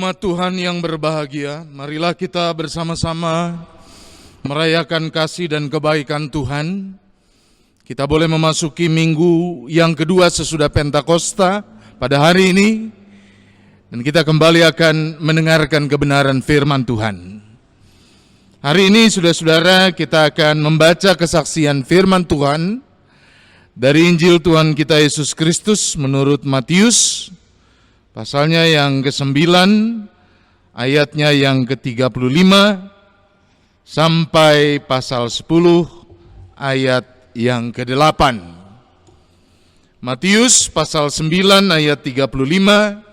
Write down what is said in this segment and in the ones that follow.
Umat Tuhan yang berbahagia, marilah kita bersama-sama merayakan kasih dan kebaikan Tuhan. Kita boleh memasuki minggu yang kedua sesudah Pentakosta pada hari ini, dan kita kembali akan mendengarkan kebenaran firman Tuhan. Hari ini, saudara-saudara, kita akan membaca kesaksian firman Tuhan dari Injil Tuhan kita Yesus Kristus menurut Matius, pasalnya yang ke-9, ayatnya yang ke-35, sampai pasal 10, ayat yang ke-8. Matius pasal 9 ayat 35,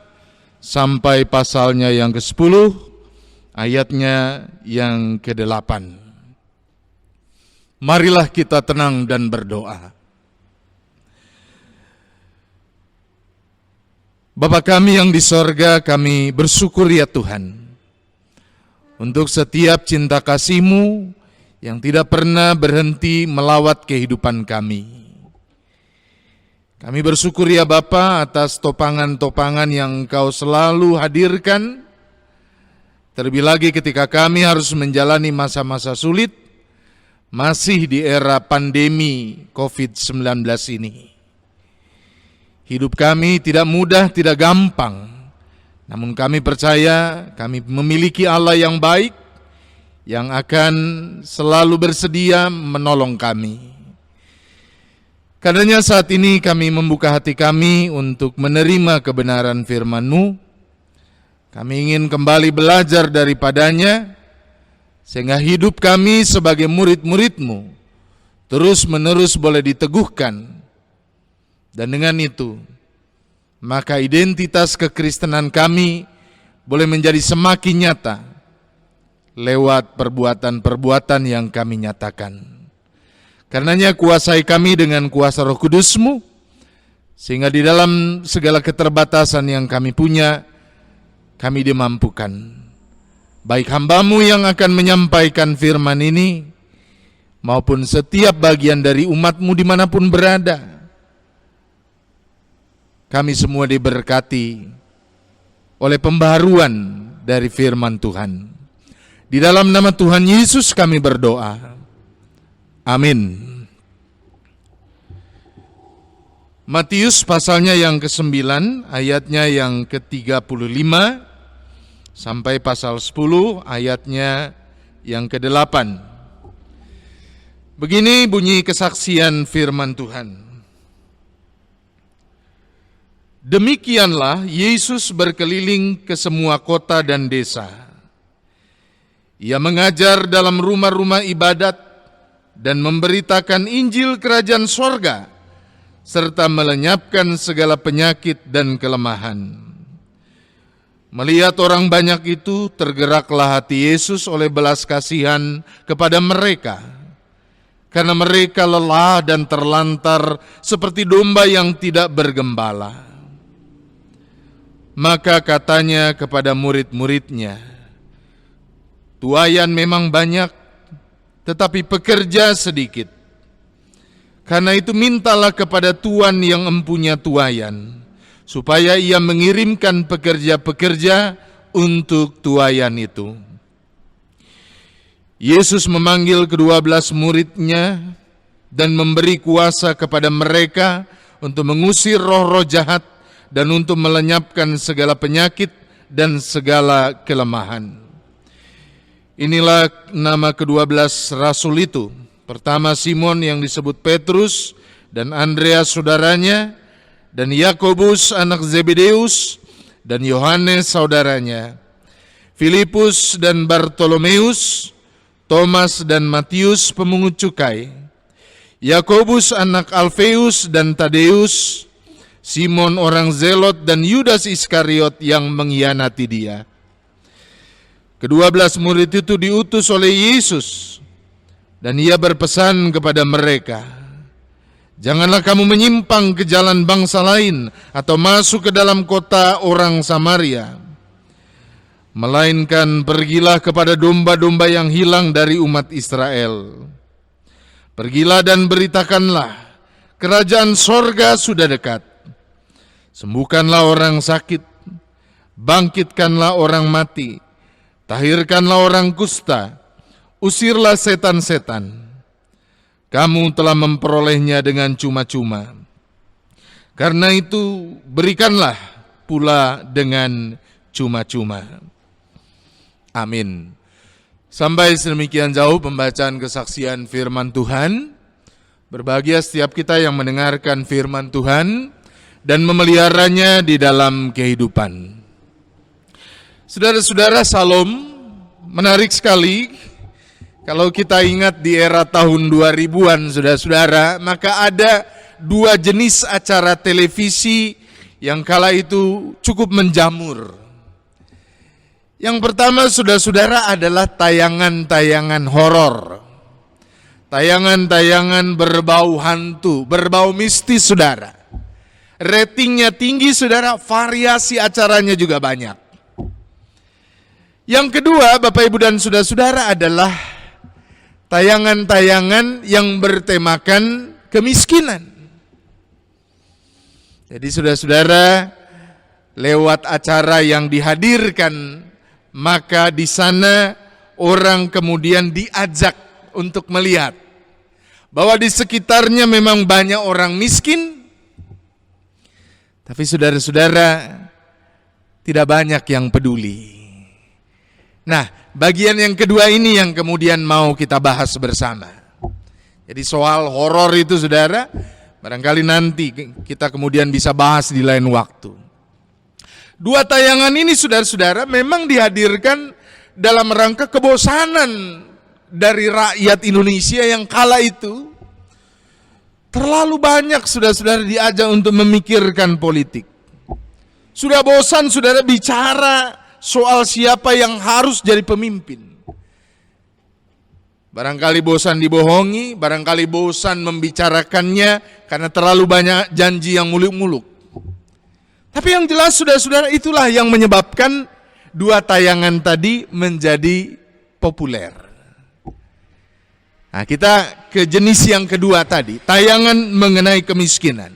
sampai pasalnya yang ke-10, ayatnya yang ke-8. Marilah kita tenang dan berdoa. Bapa kami yang di sorga, kami bersyukur ya Tuhan untuk setiap cinta kasih-Mu yang tidak pernah berhenti melawat kehidupan kami. Kami bersyukur ya Bapa atas topangan-topangan yang Engkau selalu hadirkan, terlebih lagi ketika kami harus menjalani masa-masa sulit, masih di era pandemi COVID-19 ini. Hidup kami tidak mudah, tidak gampang. Namun kami percaya kami memiliki Allah yang baik, yang akan selalu bersedia menolong kami. Karenanya saat ini kami membuka hati kami untuk menerima kebenaran firman-Mu. Kami ingin kembali belajar daripadanya, sehingga hidup kami sebagai murid-murid-Mu terus-menerus boleh diteguhkan. Dan dengan itu, maka identitas kekristenan kami boleh menjadi semakin nyata lewat perbuatan-perbuatan yang kami nyatakan. Karenanya kuasai kami dengan kuasa Roh Kudus-Mu, sehingga di dalam segala keterbatasan yang kami punya, kami dimampukan. Baik hamba-Mu yang akan menyampaikan firman ini, maupun setiap bagian dari umat-Mu dimanapun berada, kami semua diberkati oleh pembaharuan dari firman Tuhan. Di dalam nama Tuhan Yesus kami berdoa. Amin. Matius pasalnya yang ke-9, ayatnya yang ke-35, sampai pasal 10, ayatnya yang ke-8. Begini bunyi kesaksian firman Tuhan. Demikianlah Yesus berkeliling ke semua kota dan desa. Ia mengajar dalam rumah-rumah ibadat dan memberitakan Injil Kerajaan Sorga, serta melenyapkan segala penyakit dan kelemahan. Melihat orang banyak itu, tergeraklah hati Yesus oleh belas kasihan kepada mereka, karena mereka lelah dan terlantar seperti domba yang tidak bergembala. Maka katanya kepada murid-muridnya, tuaian memang banyak, tetapi pekerja sedikit. Karena itu mintalah kepada Tuan yang empunya tuaian, supaya ia mengirimkan pekerja-pekerja untuk tuaian itu. Yesus memanggil ke-12 muridnya dan memberi kuasa kepada mereka untuk mengusir roh-roh jahat dan untuk melenyapkan segala penyakit dan segala kelemahan. Inilah nama ke-12 rasul itu. Pertama Simon yang disebut Petrus, dan Andreas saudaranya, dan Yakobus anak Zebedeus, dan Yohanes saudaranya, Filipus dan Bartolomeus, Thomas dan Matius pemungut cukai, Yakobus anak Alfeus dan Tadeus, Simon orang Zelot, dan Yudas Iskariot yang mengkhianati dia. Ke-12 murid itu diutus oleh Yesus, dan ia berpesan kepada mereka, janganlah kamu menyimpang ke jalan bangsa lain atau masuk ke dalam kota orang Samaria, melainkan pergilah kepada domba-domba yang hilang dari umat Israel. Pergilah dan beritakanlah, kerajaan sorga sudah dekat. Sembuhkanlah orang sakit, bangkitkanlah orang mati, tahirkanlah orang kusta, usirlah setan-setan. Kamu telah memperolehnya dengan cuma-cuma. Karena itu berikanlah pula dengan cuma-cuma. Amin. Sampai sedemikian jauh pembacaan kesaksian firman Tuhan. Berbahagia setiap kita yang mendengarkan firman Tuhan dan memeliharanya di dalam kehidupan. Saudara-saudara, Salam. Menarik sekali kalau kita ingat di era tahun 2000-an, saudara-saudara, maka ada dua jenis acara televisi yang kala itu cukup menjamur. Yang pertama, saudara-saudara, adalah tayangan-tayangan horor. Tayangan-tayangan berbau hantu, berbau mistis, saudara. Ratingnya tinggi, saudara, variasi acaranya juga banyak. Yang kedua, Bapak, Ibu, dan saudara-saudara, adalah tayangan-tayangan yang bertemakan kemiskinan. Jadi saudara-saudara, lewat acara yang dihadirkan, maka di sana orang kemudian diajak untuk melihat bahwa di sekitarnya memang banyak orang miskin, tapi saudara-saudara, tidak banyak yang peduli. Nah, bagian yang kedua ini yang kemudian mau kita bahas bersama. Jadi soal horor itu, saudara, barangkali nanti kita kemudian bisa bahas di lain waktu. Dua tayangan ini, saudara-saudara, memang dihadirkan dalam rangka kebosanan dari rakyat Indonesia yang kala itu terlalu banyak, saudara-saudara, diajak untuk memikirkan politik. Sudah bosan, saudara, bicara soal siapa yang harus jadi pemimpin. Barangkali bosan dibohongi, barangkali bosan membicarakannya karena terlalu banyak janji yang muluk-muluk. Tapi yang jelas, saudara-saudara, itulah yang menyebabkan dua tayangan tadi menjadi populer. Nah, kita ke jenis yang kedua tadi, tayangan mengenai kemiskinan.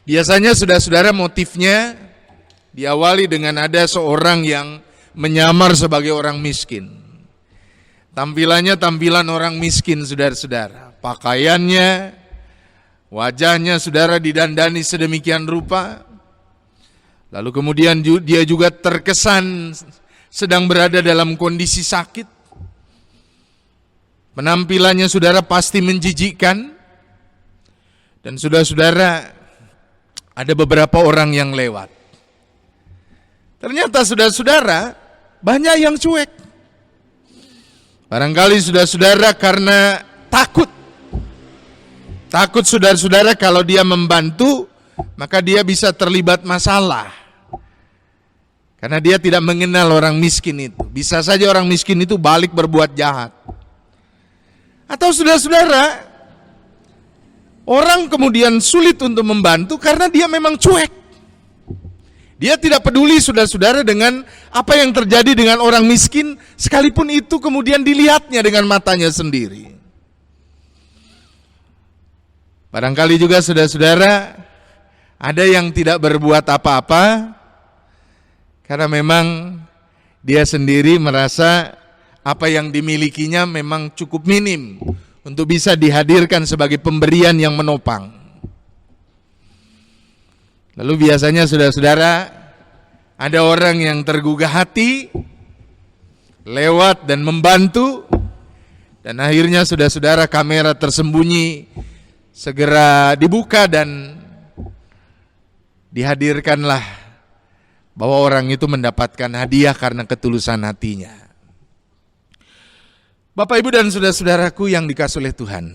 Biasanya, saudara-saudara, motifnya diawali dengan ada seorang yang menyamar sebagai orang miskin. Tampilannya tampilan orang miskin, saudara-saudara. Pakaiannya, wajahnya, saudara, didandani sedemikian rupa. Lalu kemudian dia juga terkesan sedang berada dalam kondisi sakit. Penampilannya, saudara, pasti menjijikkan. Dan saudara-saudara, ada beberapa orang yang lewat. Ternyata, saudara-saudara, banyak yang cuek. Barangkali, saudara-saudara, karena takut. Takut, saudara-saudara, kalau dia membantu, maka dia bisa terlibat masalah. Karena dia tidak mengenal orang miskin itu. Bisa saja orang miskin itu balik berbuat jahat. Atau, saudara-saudara, orang kemudian sulit untuk membantu karena dia memang cuek. Dia tidak peduli, saudara-saudara, dengan apa yang terjadi dengan orang miskin, sekalipun itu kemudian dilihatnya dengan matanya sendiri. Barangkali juga, saudara-saudara, ada yang tidak berbuat apa-apa, karena memang dia sendiri merasa apa yang dimilikinya memang cukup minim untuk bisa dihadirkan sebagai pemberian yang menopang. Lalu biasanya, saudara-saudara, ada orang yang tergugah hati, lewat dan membantu, dan akhirnya, saudara-saudara, kamera tersembunyi segera dibuka dan dihadirkanlah bahwa orang itu mendapatkan hadiah karena ketulusan hatinya. Bapak, Ibu, dan saudara-saudaraku yang dikasihi oleh Tuhan,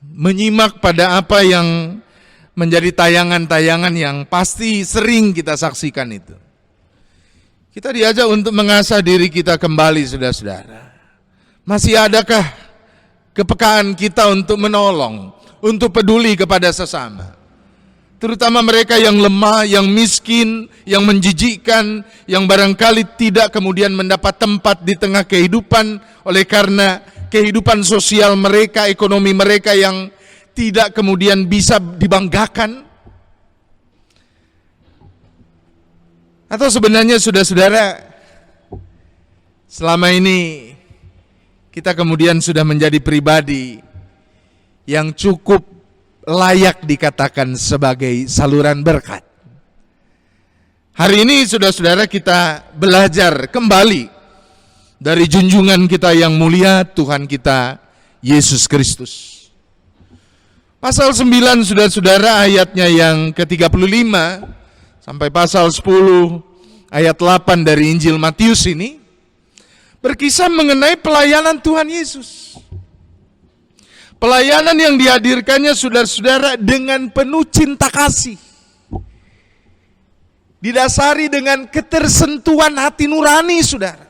menyimak pada apa yang menjadi tayangan-tayangan yang pasti sering kita saksikan itu. Kita diajak untuk mengasah diri kita kembali, saudara-saudara. Masih adakah kepekaan kita untuk menolong, untuk peduli kepada sesama? Terutama mereka yang lemah, yang miskin, yang menjijikkan, yang barangkali tidak kemudian mendapat tempat di tengah kehidupan oleh karena kehidupan sosial mereka, ekonomi mereka yang tidak kemudian bisa dibanggakan. Atau sebenarnya saudara-saudara, selama ini kita kemudian sudah menjadi pribadi yang cukup layak dikatakan sebagai saluran berkat. Hari ini saudara-saudara kita belajar kembali dari junjungan kita yang mulia, Tuhan kita Yesus Kristus. Pasal 9 saudara-saudara ayatnya yang ke-35 sampai pasal 10 ayat 8 dari Injil Matius ini berkisah mengenai pelayanan Tuhan Yesus. Pelayanan yang dihadirkannya saudara-saudara dengan penuh cinta kasih. Didasari dengan ketersentuhan hati nurani saudara.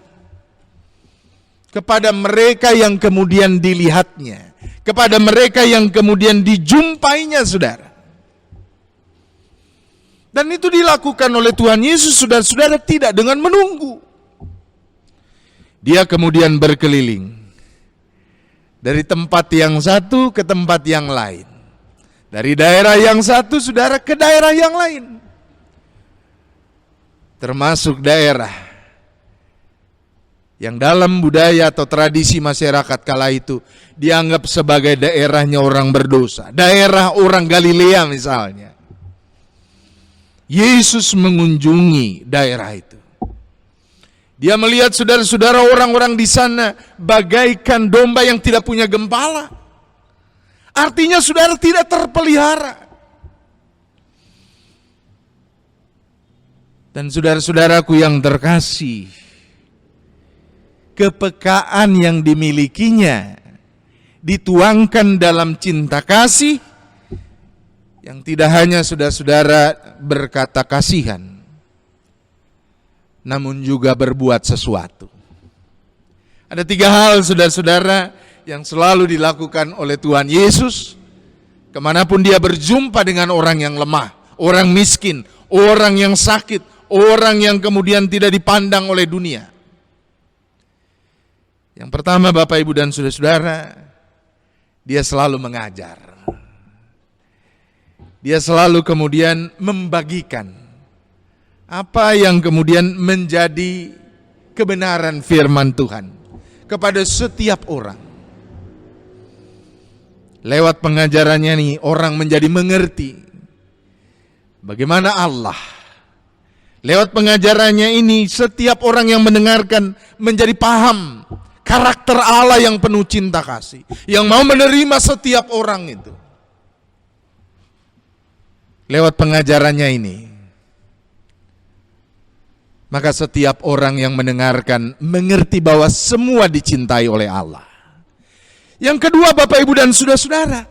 Kepada mereka yang kemudian dilihatnya. Kepada mereka yang kemudian dijumpainya saudara. Dan itu dilakukan oleh Tuhan Yesus saudara-saudara tidak dengan menunggu. Dia kemudian berkeliling. Dari tempat yang satu ke tempat yang lain. Dari daerah yang satu saudara ke daerah yang lain. Termasuk daerah yang dalam budaya atau tradisi masyarakat kala itu dianggap sebagai daerahnya orang berdosa. Daerah orang Galilea misalnya. Yesus mengunjungi daerah itu. Dia melihat saudara-saudara orang-orang di sana bagaikan domba yang tidak punya gembala. Artinya saudara tidak terpelihara. Dan saudara-saudaraku yang terkasih, kepekaan yang dimilikinya dituangkan dalam cinta kasih yang tidak hanya saudara-saudara berkata kasihan, namun juga berbuat sesuatu. Ada 3 hal saudara-saudara yang selalu dilakukan oleh Tuhan Yesus kemanapun dia berjumpa dengan orang yang lemah, orang miskin, orang yang sakit, orang yang kemudian tidak dipandang oleh dunia. Yang pertama Bapak Ibu dan saudara-saudara, dia selalu mengajar. Dia selalu kemudian membagikan apa yang kemudian menjadi kebenaran firman Tuhan kepada setiap orang. Lewat pengajarannya nih orang menjadi mengerti bagaimana Allah. Lewat pengajarannya ini setiap orang yang mendengarkan menjadi paham karakter Allah yang penuh cinta kasih, yang mau menerima setiap orang itu. Lewat pengajarannya ini, maka setiap orang yang mendengarkan mengerti bahwa semua dicintai oleh Allah. Yang kedua Bapak Ibu dan saudara-saudara,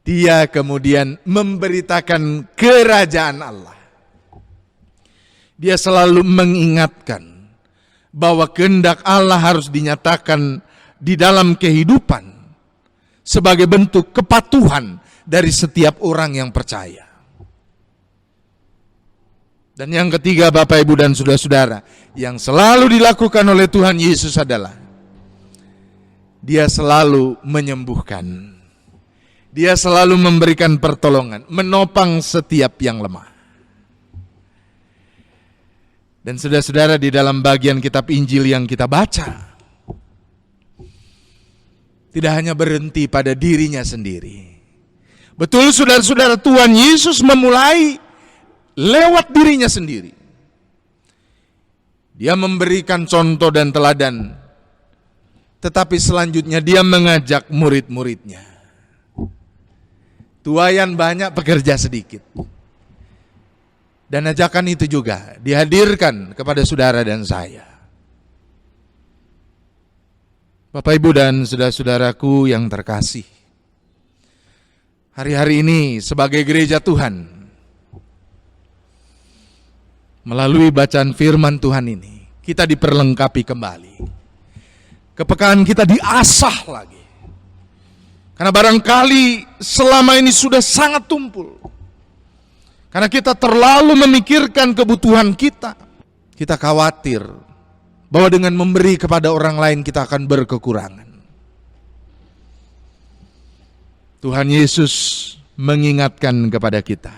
dia kemudian memberitakan kerajaan Allah. Dia selalu mengingatkan bahwa kehendak Allah harus dinyatakan di dalam kehidupan sebagai bentuk kepatuhan dari setiap orang yang percaya. Dan yang ketiga Bapak Ibu dan saudara-saudara, yang selalu dilakukan oleh Tuhan Yesus adalah dia selalu menyembuhkan. Dia selalu memberikan pertolongan, menopang setiap yang lemah. Dan saudara-saudara di dalam bagian kitab Injil yang kita baca, tidak hanya berhenti pada dirinya sendiri. Betul saudara-saudara, Tuhan Yesus memulai lewat dirinya sendiri. Dia memberikan contoh dan teladan, tetapi selanjutnya dia mengajak murid-muridnya. Tuayan banyak, pekerja sedikit. Dan ajakan itu juga dihadirkan kepada saudara dan saya. Bapak Ibu dan saudara-saudaraku yang terkasih, hari-hari ini sebagai gereja Tuhan, melalui bacaan firman Tuhan ini, kita diperlengkapi kembali. Kepekaan kita diasah lagi. Karena barangkali selama ini sudah sangat tumpul. Karena kita terlalu memikirkan kebutuhan kita. Kita khawatir bahwa dengan memberi kepada orang lain kita akan berkekurangan. Tuhan Yesus mengingatkan kepada kita.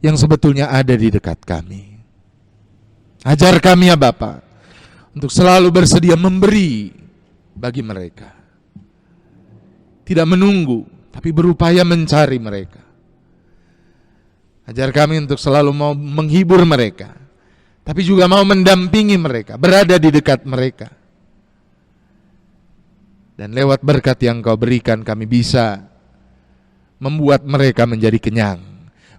yang sebetulnya ada di dekat kami. Ajar kami ya Bapa, untuk selalu bersedia memberi bagi mereka. Tidak menunggu, tapi berupaya mencari mereka. Ajar kami untuk selalu mau menghibur mereka, tapi juga mau mendampingi mereka, berada di dekat mereka. Dan lewat berkat yang Kau berikan, kami bisa membuat mereka menjadi kenyang,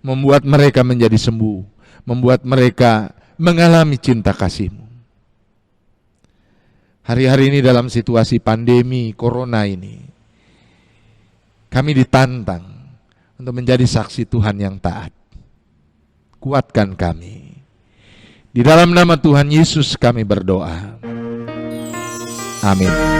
membuat mereka menjadi sembuh, membuat mereka mengalami cinta kasih-Mu. Hari-hari ini dalam situasi pandemi corona ini, kami ditantang untuk menjadi saksi Tuhan yang taat. Kuatkan kami. Di dalam nama Tuhan Yesus kami berdoa. Amin.